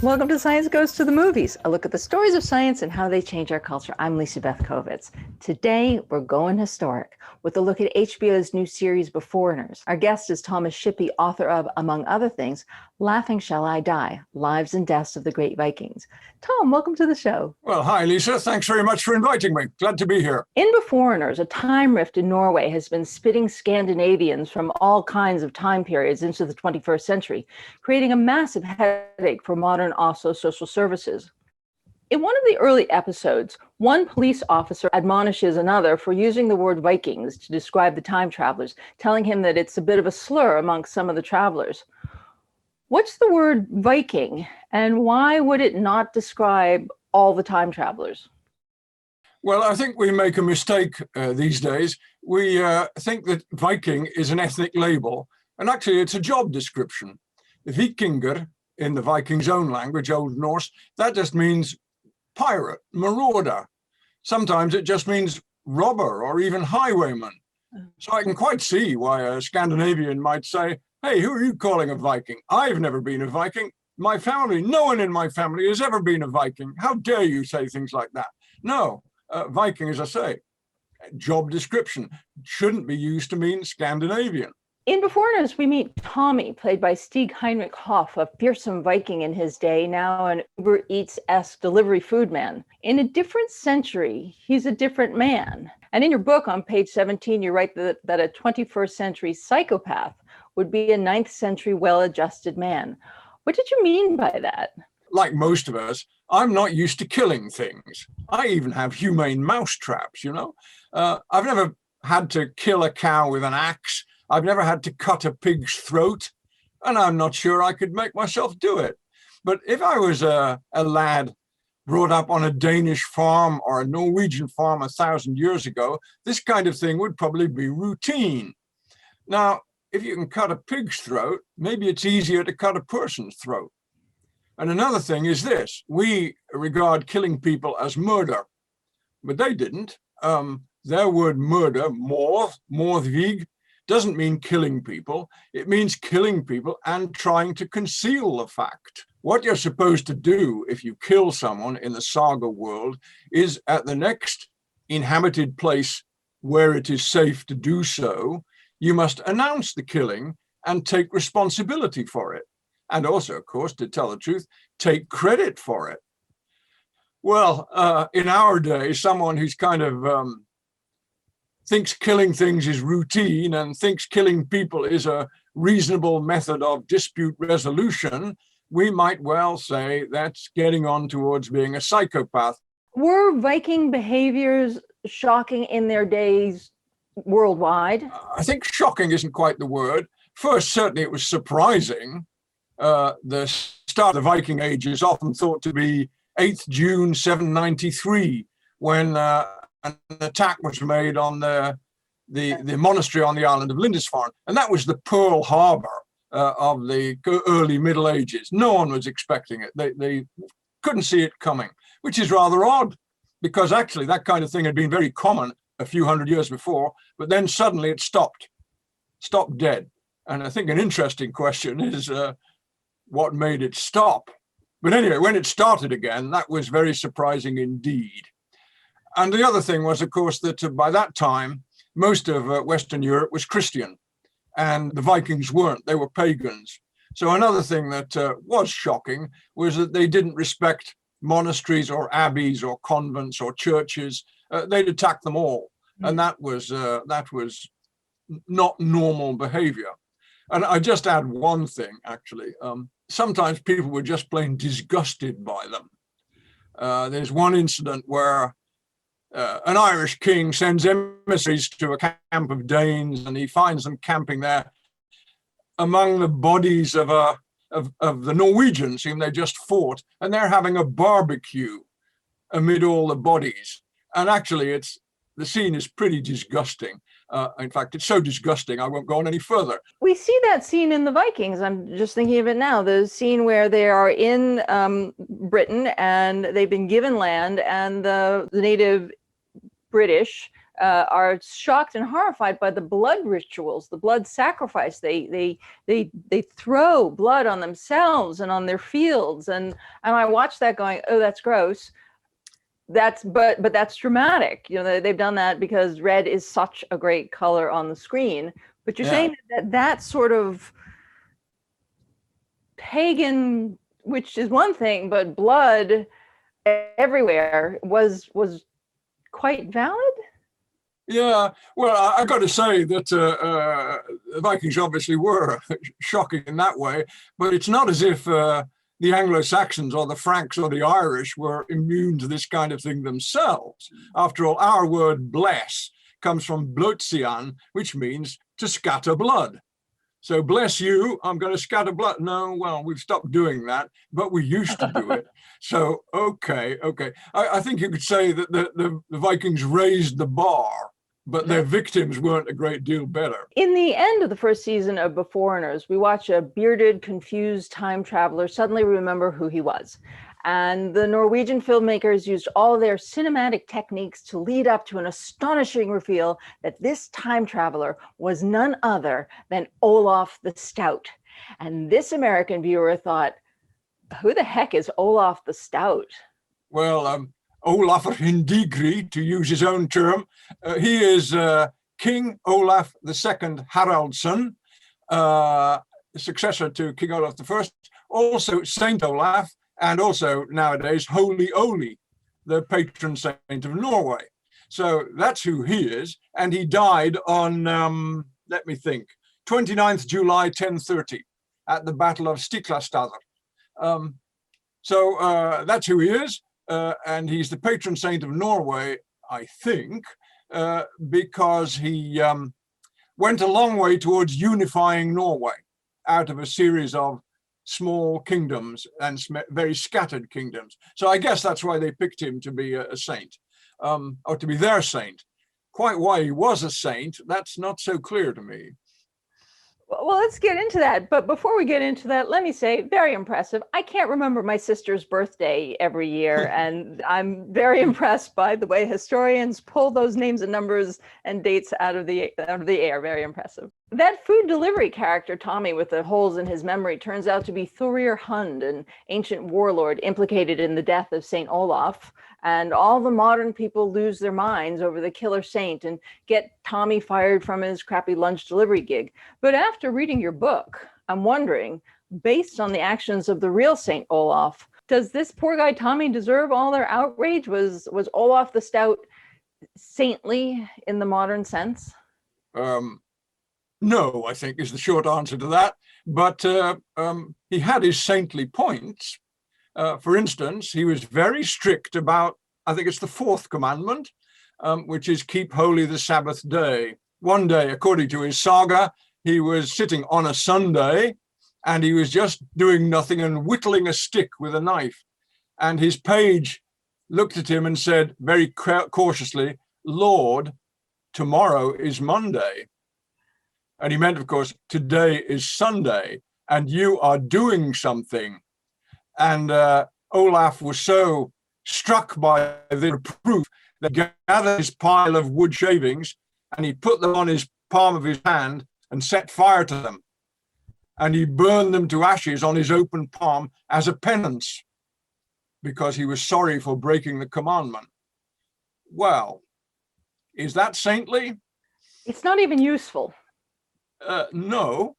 Welcome to Science Goes to the Movies, a look at the stories of science and how they change our culture. I'm Lisa Beth. Today, we're going historic with a look at HBO's new series, Beforeigners. Our guest is Thomas Shippey, author of, among other things, Laughing Shall I Die? Lives and Deaths of the Great Vikings. Tom, welcome to the show. Well, hi, Lisa. Thanks very much for inviting me. Glad to be here. In Beforeigners, a time rift in Norway has been spitting Scandinavians from all kinds of time periods into the 21st century, creating a massive headache for modern Oslo social services. In one of the early episodes, one police officer admonishes another for using the word Vikings to describe the time travelers, telling him that it's a bit of a slur amongst some of the travelers. What's the word Viking, and why would it not describe all the time travelers? Well, I think we make a mistake these days. We think that Viking is an ethnic label, and actually it's a job description. Vikinger, in the Vikings' own language, Old Norse, that just means pirate, marauder. Sometimes it just means robber or even highwayman. So I can quite see why a Scandinavian might say, hey, who are you calling a Viking? I've never been a Viking. My family, no one in my family has ever been a Viking. How dare you say things like that? No, Viking, as I say, job description, shouldn't be used to mean Scandinavian. In Beforeigners, we meet Tommy, played by Stig Heinrich Hoff, a fearsome Viking in his day, now an Uber Eats-esque delivery food man. In a different century, he's a different man. And in your book on page 17, you write that a 21st century psychopath would be a 9th century well-adjusted man. What did you mean by that? Like most of us, I'm not used to killing things. I even have humane mouse traps, you know? I've never had to kill a cow with an axe. I've never had to cut a pig's throat, and I'm not sure I could make myself do it. But if I was a lad brought up on a Danish farm or a Norwegian farm 1,000 years ago, this kind of thing would probably be routine. Now, if you can cut a pig's throat, maybe it's easier to cut a person's throat. And another thing is this: we regard killing people as murder, but they didn't. Their word murder, mordvig, doesn't mean killing people. It means killing people and trying to conceal the fact. What you're supposed to do if you kill someone in the saga world is at the next inhabited place where it is safe to do so, you must announce the killing and take responsibility for it. And also, of course, to tell the truth, take credit for it. Well, in our day, someone who's kind of thinks killing things is routine and thinks killing people is a reasonable method of dispute resolution, we might well say that's getting on towards being a psychopath. Were Viking behaviors shocking in their days worldwide? I think shocking isn't quite the word. First, certainly it was surprising. The start of the Viking Age is often thought to be 8th June 793, when an attack was made on the monastery on the island of Lindisfarne. And that was the Pearl Harbor of the early Middle Ages. No one was expecting it. They couldn't see it coming, which is rather odd, because actually that kind of thing had been very common a few hundred years before, but then suddenly it stopped dead. And I think an interesting question is what made it stop? But anyway, when it started again, that was very surprising indeed. And the other thing was, of course, that by that time, most of Western Europe was Christian, and the Vikings weren't. They were pagans. So another thing that was shocking was that they didn't respect monasteries or abbeys or convents or churches. They'd attack them all. And that was not normal behavior. And I just add one thing, actually. Sometimes people were just plain disgusted by them. There's one incident where an Irish king sends emissaries to a camp of Danes, and he finds them camping there among the bodies of the Norwegians whom they just fought, and they're having a barbecue amid all the bodies. And actually, the scene is pretty disgusting. In fact, it's so disgusting, I won't go on any further. We see that scene in the Vikings. I'm just thinking of it now. The scene where they are in Britain and they've been given land, and the native British are shocked and horrified by the blood rituals, the blood sacrifice. They throw blood on themselves and on their fields, and I watched that going, oh, that's gross. But that's dramatic. You know, they've done that because red is such a great color on the screen. But you're saying that sort of pagan, which is one thing, but blood everywhere was quite valid. Yeah, well, I got to say that the Vikings obviously were shocking in that way, but it's not as if the Anglo-Saxons or the Franks or the Irish were immune to this kind of thing themselves. After all, our word bless comes from blotzian, which means to scatter blood. So bless you, I'm going to scatter blood. No, well, we've stopped doing that, but we used to do it. So, okay. I think you could say that the Vikings raised the bar, but their victims weren't a great deal better. In the end of the first season of Beforeigners, we watch a bearded, confused time traveler suddenly remember who he was. And the Norwegian filmmakers used all their cinematic techniques to lead up to an astonishing reveal that this time traveler was none other than Olaf the Stout. And this American viewer thought, who the heck is Olaf the Stout? Well, Olaf Hindigri, to use his own term. He is King Olaf II Haraldsson, successor to King Olaf I, also Saint Olaf, and also nowadays Holy Oli, the patron saint of Norway. So that's who he is. And he died on, let me think, 29th July 1030 at the Battle of Stiklastad. So that's who he is. And he's the patron saint of Norway, I think, because he went a long way towards unifying Norway out of a series of small kingdoms and very scattered kingdoms. So I guess that's why they picked him to be a saint, or to be their saint. Quite why he was a saint, that's not so clear to me. Well, let's get into that. But before we get into that, let me say, very impressive. I can't remember my sister's birthday every year, and I'm very impressed by the way historians pull those names and numbers and dates out of the air. Very impressive. That food delivery character, Tommy, with the holes in his memory, turns out to be Thorir Hund, an ancient warlord implicated in the death of Saint Olaf. And all the modern people lose their minds over the killer saint and get Tommy fired from his crappy lunch delivery gig. But after reading your book, I'm wondering, based on the actions of the real Saint Olaf, does this poor guy Tommy deserve all their outrage? Was Olaf the Stout saintly in the modern sense? No, I think is the short answer to that. But he had his saintly points. For instance, he was very strict about, I think it's the fourth commandment, which is keep holy the Sabbath day. One day, according to his saga, he was sitting on a Sunday and he was just doing nothing and whittling a stick with a knife. And his page looked at him and said very cautiously, "Lord, tomorrow is Monday." And he meant, of course, today is Sunday and you are doing something. And Olaf was so struck by the reproof that he gathered his pile of wood shavings and he put them on his palm of his hand and set fire to them. And he burned them to ashes on his open palm as a penance because he was sorry for breaking the commandment. Well, is that saintly? It's not even useful. No.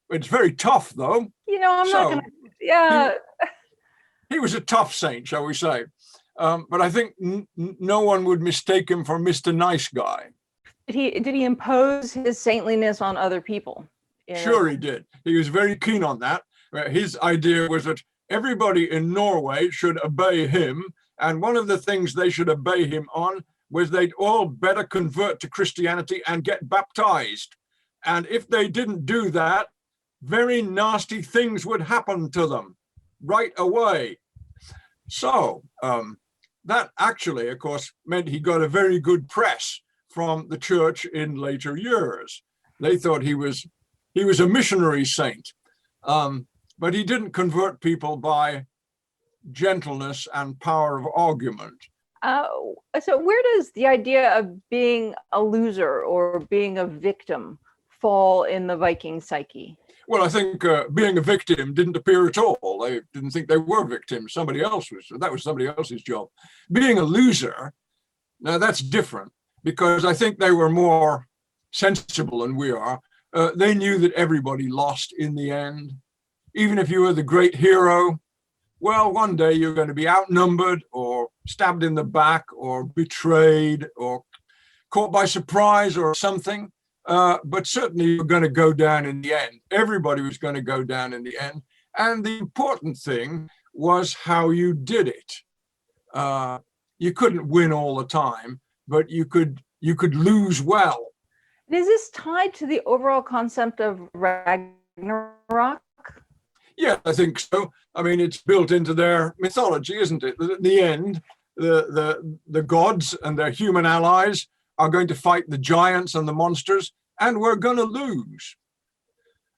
It's very tough, though. You know, I'm not going to... Yeah. He was a tough saint, shall we say. But I think no one would mistake him for Mr. Nice Guy. Did he impose his saintliness on other people? Sure, he did. He was very keen on that. His idea was that everybody in Norway should obey him. And one of the things they should obey him on was they'd all better convert to Christianity and get baptized. And if they didn't do that, very nasty things would happen to them right away. So that actually, of course, meant he got a very good press from the church in later years. They thought he was a missionary saint, but he didn't convert people by gentleness and power of argument. Uh, so where does the idea of being a loser or being a victim fall in the Viking psyche? Well, I think being a victim didn't appear at all. They didn't think they were victims. Somebody else was. That was somebody else's job. Being a loser, now that's different because I think they were more sensible than we are. They knew that everybody lost in the end. Even if you were the great hero, well, one day you're going to be outnumbered or stabbed in the back or betrayed or caught by surprise or something. But certainly you're going to go down in the end. Everybody was going to go down in the end. And the important thing was how you did it. You couldn't win all the time, but you could lose well. And is this tied to the overall concept of Ragnarok? Yeah, I think so. I mean, it's built into their mythology, isn't it? That at the end, the gods and their human allies are going to fight the giants and the monsters, and we're going to lose.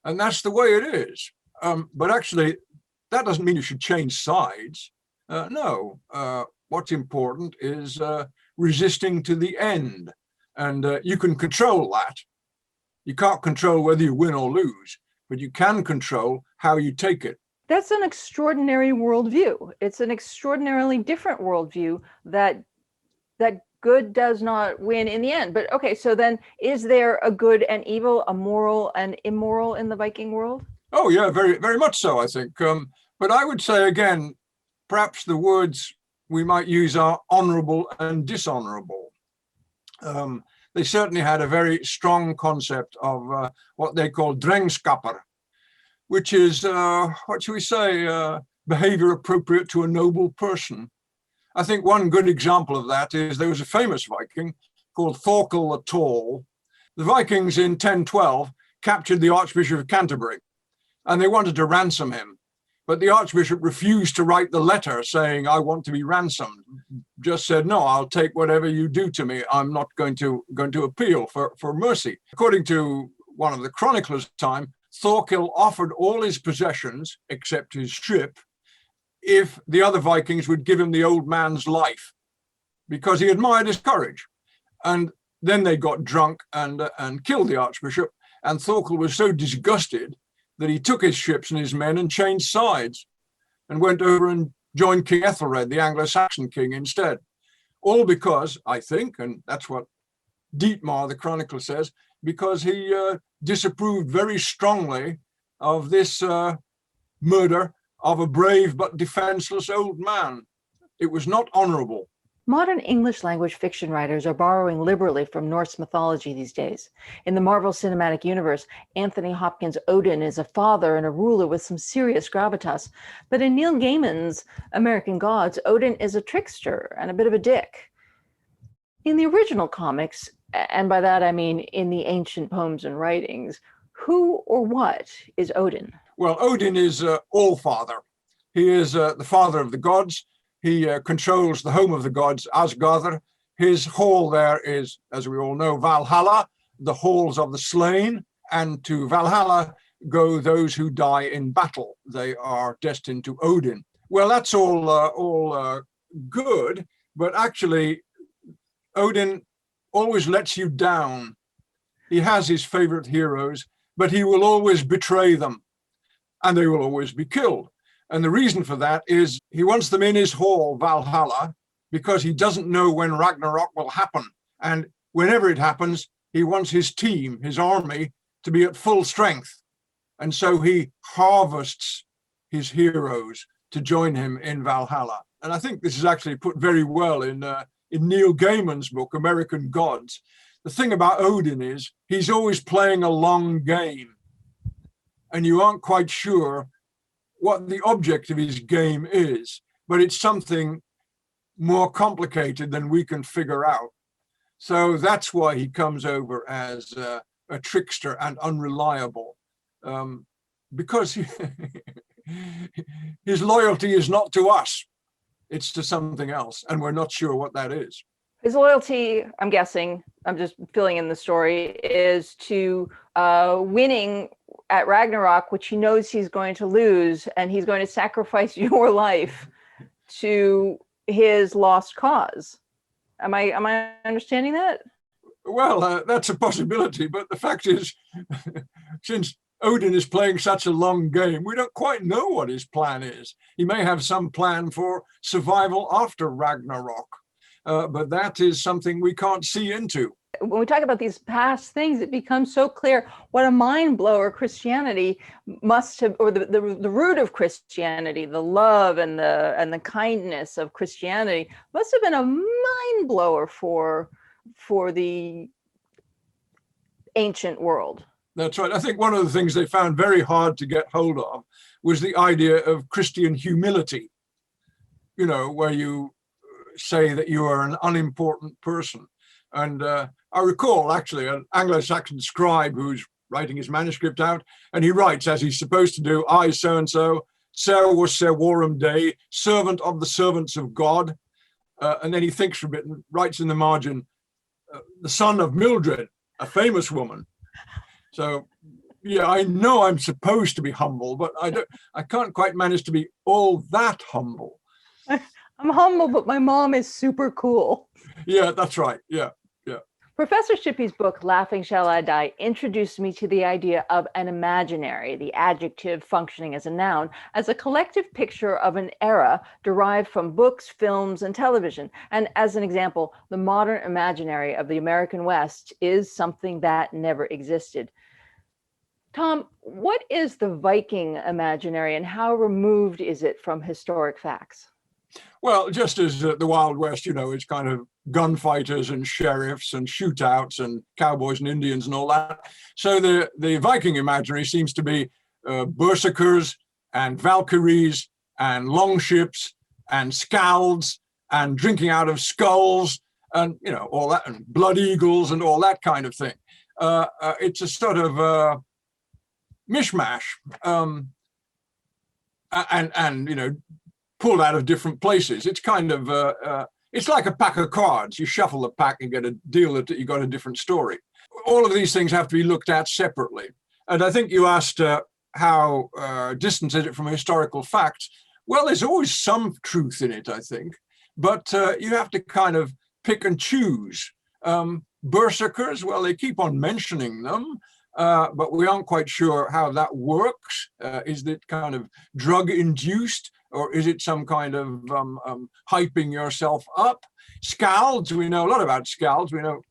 And that's the way it is. But actually, that doesn't mean you should change sides. No. What's important is resisting to the end. And you can control that. You can't control whether you win or lose, but you can control how you take it. That's an extraordinary worldview. It's an extraordinarily different worldview that good does not win in the end. But okay, so then is there a good and evil, a moral and immoral in the Viking world? Oh yeah, very, very much so, I think. But I would say again, perhaps the words we might use are honorable and dishonorable. They certainly had a very strong concept of what they call drengskaper, which is, what should we say, behavior appropriate to a noble person. I think one good example of that is there was a famous Viking called Thorkel the Tall. The Vikings in 1012 captured the Archbishop of Canterbury, and they wanted to ransom him. But the Archbishop refused to write the letter saying, I want to be ransomed. Just said, no, I'll take whatever you do to me. I'm not going to appeal for mercy. According to one of the chroniclers at the time, Thorkel offered all his possessions, except his ship, if the other Vikings would give him the old man's life, because he admired his courage. And then they got drunk and killed the Archbishop. And Thorkel was so disgusted that he took his ships and his men and changed sides and went over and joined King Ethelred, the Anglo-Saxon king, instead. All because, I think, and that's what Dietmar, the chronicler, says, because he disapproved very strongly of this murder of a brave but defenseless old man. It was not honorable. Modern English language fiction writers are borrowing liberally from Norse mythology these days. In the Marvel Cinematic Universe, Anthony Hopkins' Odin is a father and a ruler with some serious gravitas. But in Neil Gaiman's American Gods, Odin is a trickster and a bit of a dick. In the original comics, and by that I mean in the ancient poems and writings, who or what is Odin? Well, Odin is All-Father. He is the father of the gods. He controls the home of the gods, Asgard. His hall there is, as we all know, Valhalla, the halls of the slain. And to Valhalla go those who die in battle. They are destined to Odin. Well, that's all good, but actually, Odin always lets you down. He has his favorite heroes, but he will always betray them, and they will always be killed. And the reason for that is he wants them in his hall, Valhalla, because he doesn't know when Ragnarok will happen. And whenever it happens, he wants his team, his army, to be at full strength. And so he harvests his heroes to join him in Valhalla. And I think this is actually put very well in Neil Gaiman's book, American Gods. The thing about Odin is he's always playing a long game, and you aren't quite sure what the object of his game is, but it's something more complicated than we can figure out. So that's why he comes over as a trickster and unreliable, because his loyalty is not to us, it's to something else, and we're not sure what that is. His loyalty, I'm guessing, I'm just filling in the story, is to winning at Ragnarok, which he knows he's going to lose, and he's going to sacrifice your life to his lost cause. Am I understanding that? Well, that's a possibility, but the fact is, since Odin is playing such a long game, we don't quite know what his plan is. He may have some plan for survival after Ragnarok, but that is something we can't see into. When we talk about these past things, it becomes so clear what a mind blower Christianity must have, or the root of Christianity, the love and the kindness of Christianity must have been a mind blower for the ancient world. That's right. I think one of the things they found very hard to get hold of was the idea of Christian humility, where you say that you are an unimportant person. And I recall actually an Anglo-Saxon scribe who's writing his manuscript out, and he writes, as he's supposed to do, I so-and-so, Ser was servorum Dei, servant of the servants of God. And then he thinks for a bit and writes in the margin, the son of Mildred, a famous woman. So, yeah, I know I'm supposed to be humble, but I can't quite manage to be all that humble. I'm humble, but my mom is super cool. Yeah, that's right. Yeah. Professor Shippey's book, Laughing Shall I Die, introduced me to the idea of an imaginary, the adjective functioning as a noun, as a collective picture of an era derived from books, films, and television. And as an example, the modern imaginary of the American West is something that never existed. Tom, what is the Viking imaginary and how removed is it from historic facts? Well, just as the Wild West, it's kind of gunfighters and sheriffs and shootouts and cowboys and Indians and all that. So the Viking imaginary seems to be berserkers and Valkyries and longships and scalds and drinking out of skulls and, all that, and blood eagles and all that kind of thing. It's a sort of mishmash and pulled out of different places. It's kind of, it's like a pack of cards. You shuffle the pack and get a deal that you got a different story. All of these things have to be looked at separately. And I think you asked how distant is it from historical facts? Well, there's always some truth in it, I think, but you have to kind of pick and choose. Berserkers, well, they keep on mentioning them, but we aren't quite sure how that works. Is it kind of drug-induced? Or is it some kind of hyping yourself up? Scalds, we know a lot about scalds. We know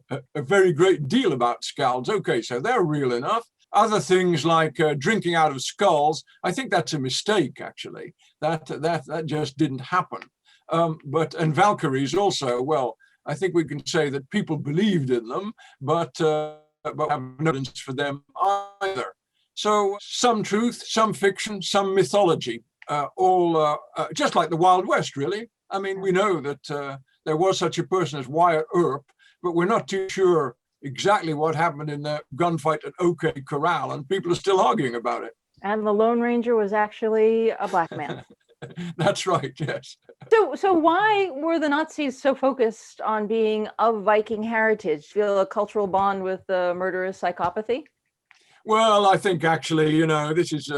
a very great deal about scalds. Okay, so they're real enough. Other things like drinking out of skulls, I think that's a mistake, actually. That just didn't happen. And Valkyries also, well, I think we can say that people believed in them, but have no evidence for them either. So some truth, some fiction, some mythology. All just like the Wild West, really. I mean, we know that there was such a person as Wyatt Earp, but we're not too sure exactly what happened in the gunfight at OK Corral, and people are still arguing about it. And the Lone Ranger was actually a black man. That's right, yes. So why were the Nazis so focused on being of Viking heritage? Feel a cultural bond with the murderous psychopathy? Well, I think actually, this is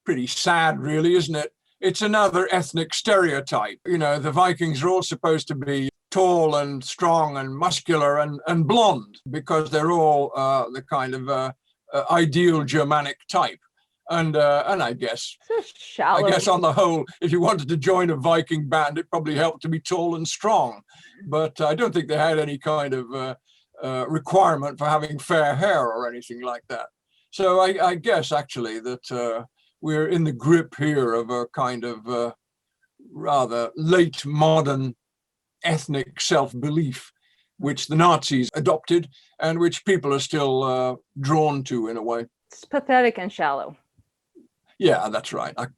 pretty sad, really, isn't it? It's another ethnic stereotype. The Vikings are all supposed to be tall and strong and muscular and blonde because they're all the kind of ideal Germanic type. And I guess on the whole, if you wanted to join a Viking band, it probably helped to be tall and strong. But I don't think they had any kind of requirement for having fair hair or anything like that. So I guess actually that we're in the grip here of a kind of rather late modern ethnic self-belief, which the Nazis adopted and which people are still drawn to in a way. It's pathetic and shallow. Yeah, that's right. I'm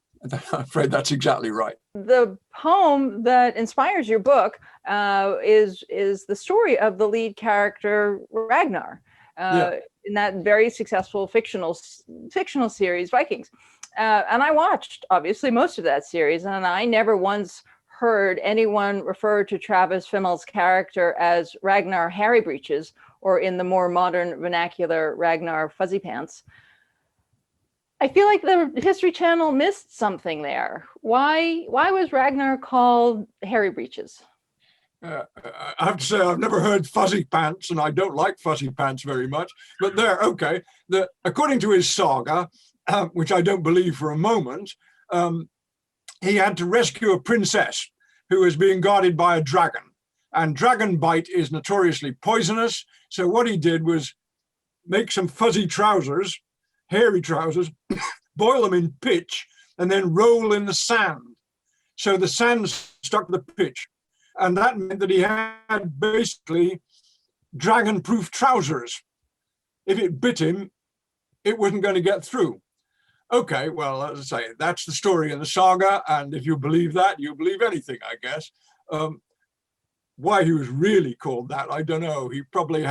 afraid that's exactly right. The poem that inspires your book is the story of the lead character Ragnar in that very successful fictional series Vikings. And I watched, obviously, most of that series, and I never once heard anyone refer to Travis Fimmel's character as Ragnar Hairy Breeches, or in the more modern vernacular, Ragnar Fuzzy Pants. I feel like the History Channel missed something there. Why was Ragnar called Hairy Breeches? I have to say, I've never heard fuzzy pants, and I don't like fuzzy pants very much. But there, okay. According to his saga, which I don't believe for a moment, he had to rescue a princess who was being guarded by a dragon. And dragon bite is notoriously poisonous. So what he did was make some fuzzy trousers, hairy trousers, boil them in pitch, and then roll in the sand. So the sand stuck to the pitch. And that meant that he had basically dragon-proof trousers. If it bit him, it wasn't going to get through. Okay, well, as I say, that's the story in the saga. And if you believe that, you believe anything, I guess. Why he was really called that, I don't know. He probably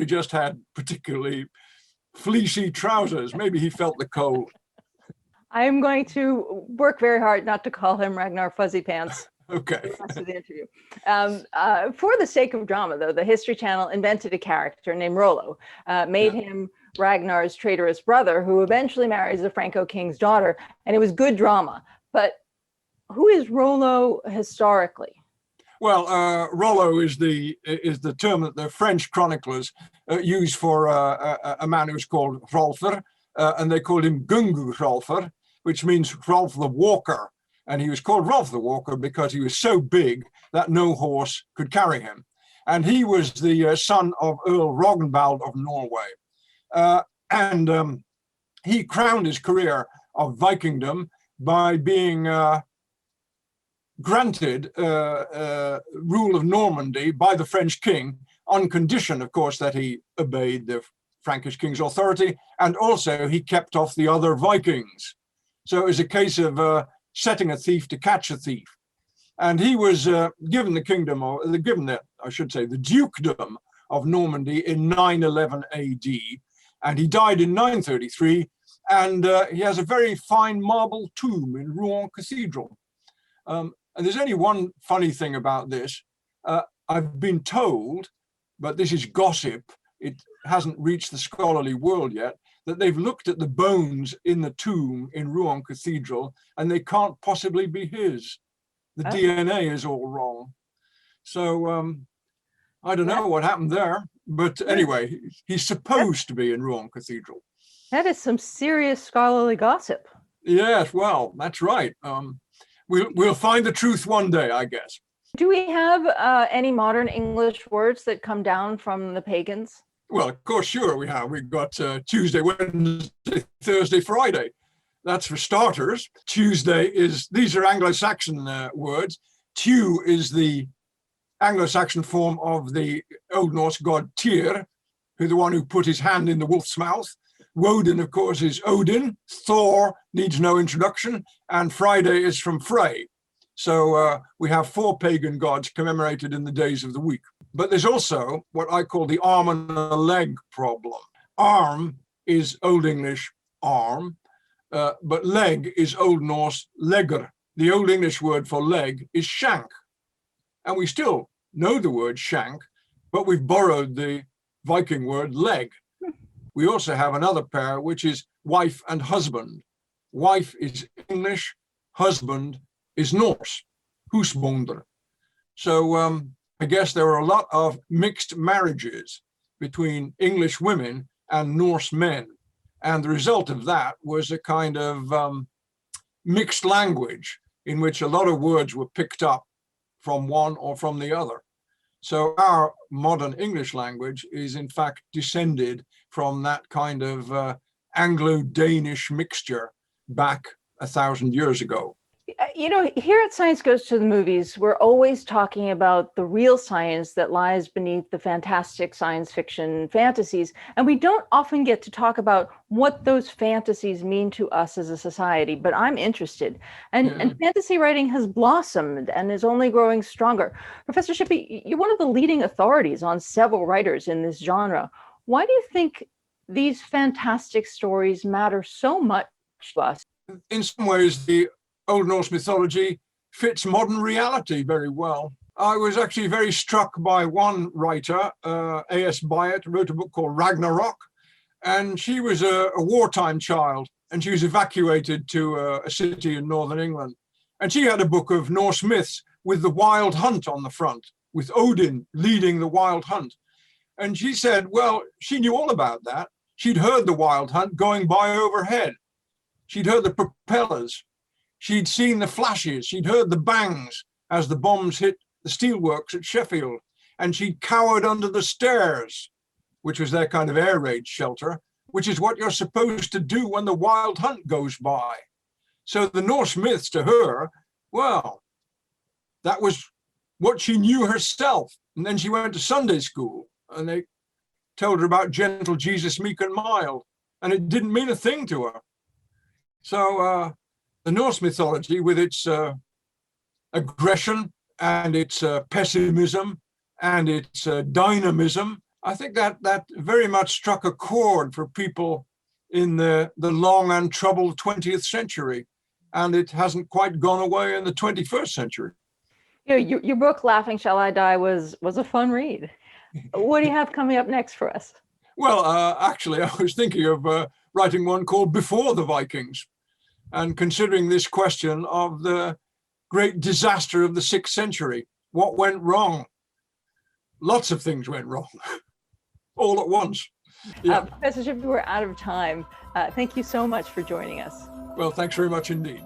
just had particularly fleecy trousers. Maybe he felt the cold. I'm going to work very hard not to call him Ragnar Fuzzy Pants. Okay. The rest of the interview. For the sake of drama, though, the History Channel invented a character named Rollo, made him Ragnar's traitorous brother, who eventually marries the Franco king's daughter, and it was good drama. But who is Rollo historically? Well, Rollo is the term that the French chroniclers use for a man who's called Hrolfr, and they called him Gungu Hrolfr, which means Rolf the Walker. And he was called Rolf the Walker because he was so big that no horse could carry him. And he was the son of Earl Rognvald of Norway. And he crowned his career of Vikingdom by being granted rule of Normandy by the French king, on condition, of course, that he obeyed the Frankish king's authority, and also he kept off the other Vikings. So it was a case of setting a thief to catch a thief. And he was given the kingdom, or given the, I should say, the dukedom of Normandy in 911 AD. And he died in 933. And he has a very fine marble tomb in Rouen Cathedral. And there's only one funny thing about this. I've been told, but this is gossip, it hasn't reached the scholarly world yet, that they've looked at the bones in the tomb in Rouen Cathedral and they can't possibly be his. The DNA is all wrong. So I don't know what happened there, but anyway, he's supposed to be in Rouen Cathedral. That is some serious scholarly gossip. Yes, well, that's right. We'll find the truth one day, I guess. Do we have any modern English words that come down from the pagans? Well, of course, sure we have. We've got Tuesday, Wednesday, Thursday, Friday. That's for starters. Tuesday these are Anglo-Saxon words. Tu is the Anglo-Saxon form of the Old Norse god Tyr, who's the one who put his hand in the wolf's mouth. Woden, of course, is Odin. Thor needs no introduction. And Friday is from Frey. So we have 4 pagan gods commemorated in the days of the week. But there's also what I call the arm and a leg problem. Arm is Old English arm, but leg is Old Norse legr. The Old English word for leg is shank. And we still know the word shank, but we've borrowed the Viking word leg. We also have another pair, which is wife and husband. Wife is English, husband is Norse, husbonder. So I guess there were a lot of mixed marriages between English women and Norse men. And the result of that was a kind of mixed language in which a lot of words were picked up from one or from the other. So our modern English language is in fact descended from that kind of Anglo-Danish mixture back 1,000 years ago. You know, here at Science Goes to the Movies, we're always talking about the real science that lies beneath the fantastic science fiction fantasies. And we don't often get to talk about what those fantasies mean to us as a society, but I'm interested. And fantasy writing has blossomed and is only growing stronger. Professor Shippey, you're one of the leading authorities on several writers in this genre. Why do you think these fantastic stories matter so much to us? In some ways, the Old Norse mythology fits modern reality very well. I was actually very struck by one writer, A.S. Byatt, wrote a book called Ragnarok, and she was a wartime child and she was evacuated to a city in northern England. And she had a book of Norse myths with the wild hunt on the front, with Odin leading the wild hunt. And she said, well, she knew all about that. She'd heard the wild hunt going by overhead. She'd heard the propellers. She'd seen the flashes. She'd heard the bangs as the bombs hit the steelworks at Sheffield. And she'd cowered under the stairs, which was their kind of air raid shelter, which is what you're supposed to do when the wild hunt goes by. So the Norse myths to her, well, that was what she knew herself. And then she went to Sunday school and they told her about gentle Jesus, meek and mild, and it didn't mean a thing to her. So the Norse mythology, with its aggression and its pessimism and its dynamism, I think that very much struck a chord for people in the long and troubled 20th century. And it hasn't quite gone away in the 21st century. You know, your book, Laughing Shall I Die, was a fun read. What do you have coming up next for us? Well, actually, I was thinking of writing one called Before the Vikings, and considering this question of the great disaster of the 6th century. What went wrong? Lots of things went wrong, all at once. Yeah. Professor Shippey, we're out of time. Thank you so much for joining us. Well, thanks very much indeed.